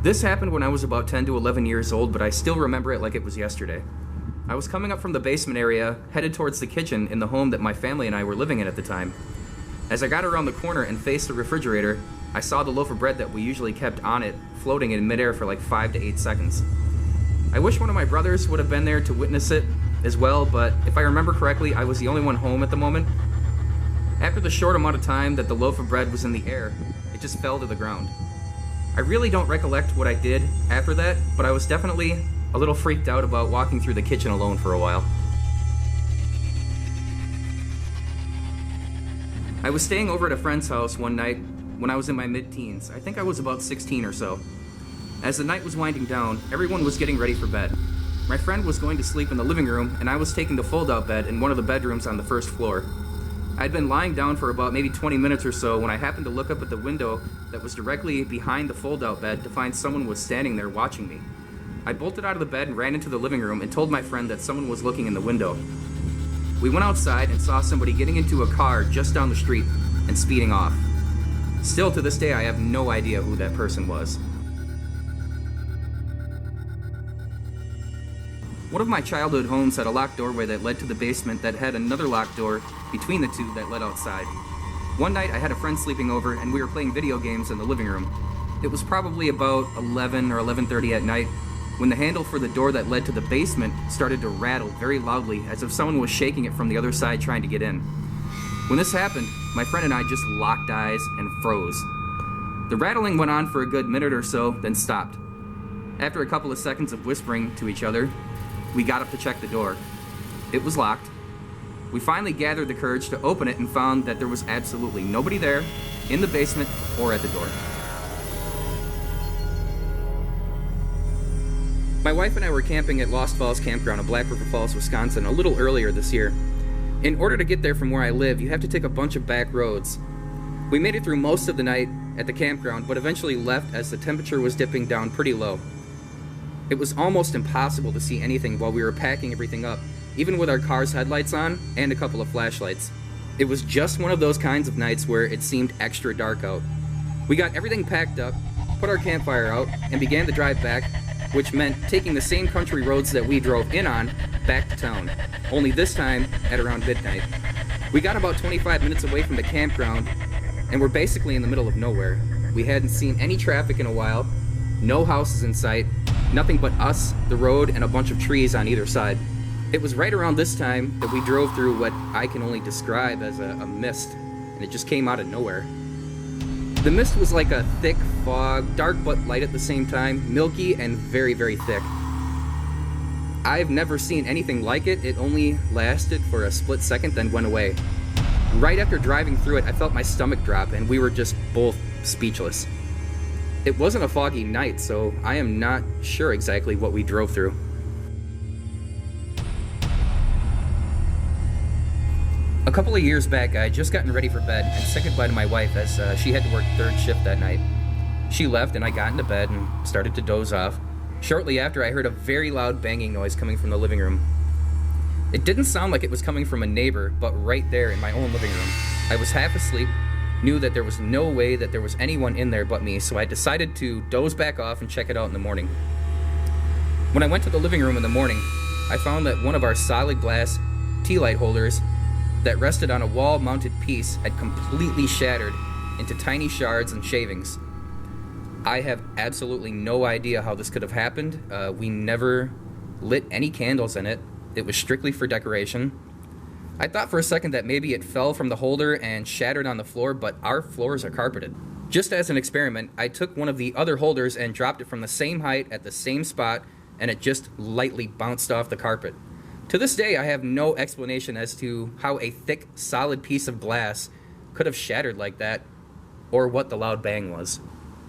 This happened when I was about 10 to 11 years old, but I still remember it like it was yesterday. I was coming up from the basement area, headed towards the kitchen in the home that my family and I were living in at the time. As I got around the corner and faced the refrigerator, I saw the loaf of bread that we usually kept on it floating in midair for like 5 to 8 seconds. I wish one of my brothers would have been there to witness it as well, but if I remember correctly, I was the only one home at the moment. After the short amount of time that the loaf of bread was in the air, it just fell to the ground. I really don't recollect what I did after that, but I was definitely a little freaked out about walking through the kitchen alone for a while. I was staying over at a friend's house one night when I was in my mid-teens. I think I was about 16 or so. As the night was winding down, everyone was getting ready for bed. My friend was going to sleep in the living room, and I was taking the fold-out bed in one of the bedrooms on the first floor. I'd been lying down for about maybe 20 minutes or so when I happened to look up at the window that was directly behind the fold-out bed to find someone was standing there watching me. I bolted out of the bed and ran into the living room and told my friend that someone was looking in the window. We went outside and saw somebody getting into a car just down the street and speeding off. Still to this day, I have no idea who that person was. One of my childhood homes had a locked doorway that led to the basement that had another locked door between the two that led outside. One night I had a friend sleeping over and we were playing video games in the living room. It was probably about 11 or 11:30 at night when the handle for the door that led to the basement started to rattle very loudly as if someone was shaking it from the other side trying to get in. When this happened, my friend and I just locked eyes and froze. The rattling went on for a good minute or so, then stopped. After a couple of seconds of whispering to each other, we got up to check the door. It was locked. We finally gathered the courage to open it and found that there was absolutely nobody there, in the basement or at the door. My wife and I were camping at Lost Falls Campground in Black River Falls, Wisconsin a little earlier this year. In order to get there from where I live, you have to take a bunch of back roads. We made it through most of the night at the campground, but eventually left as the temperature was dipping down pretty low. It was almost impossible to see anything while we were packing everything up, even with our car's headlights on and a couple of flashlights. It was just one of those kinds of nights where it seemed extra dark out. We got everything packed up, put our campfire out, and began the drive back, which meant taking the same country roads that we drove in on back to town, only this time at around midnight. We got about 25 minutes away from the campground, and we're basically in the middle of nowhere. We hadn't seen any traffic in a while, no houses in sight, nothing but us, the road, and a bunch of trees on either side. It was right around this time that we drove through what I can only describe as a mist, and it just came out of nowhere. The mist was like a thick fog, dark but light at the same time, milky and very, very thick. I've never seen anything like it. It only lasted for a split second, then went away. Right after driving through it, I felt my stomach drop, and we were just both speechless. It wasn't a foggy night, so I am not sure exactly what we drove through. A couple of years back, I had just gotten ready for bed and said goodbye to my wife as she had to work third shift that night. She left and I got into bed and started to doze off. Shortly after, I heard a very loud banging noise coming from the living room. It didn't sound like it was coming from a neighbor, but right there in my own living room. I was half asleep, knew that there was no way that there was anyone in there but me, so I decided to doze back off and check it out in the morning. When I went to the living room in the morning, I found that one of our solid glass tea light holders that rested on a wall-mounted piece had completely shattered into tiny shards and shavings. I have absolutely no idea how this could have happened. We never lit any candles in it. It was strictly for decoration. I thought for a second that maybe it fell from the holder and shattered on the floor, but our floors are carpeted. Just as an experiment, I took one of the other holders and dropped it from the same height at the same spot, and it just lightly bounced off the carpet. To this day, I have no explanation as to how a thick, solid piece of glass could have shattered like that, or what the loud bang was.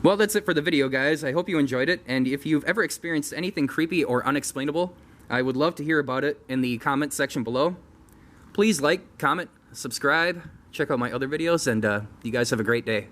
Well, that's it for the video, guys. I hope you enjoyed it, and if you've ever experienced anything creepy or unexplainable, I would love to hear about it in the comments section below. Please like, comment, subscribe, check out my other videos, and you guys have a great day.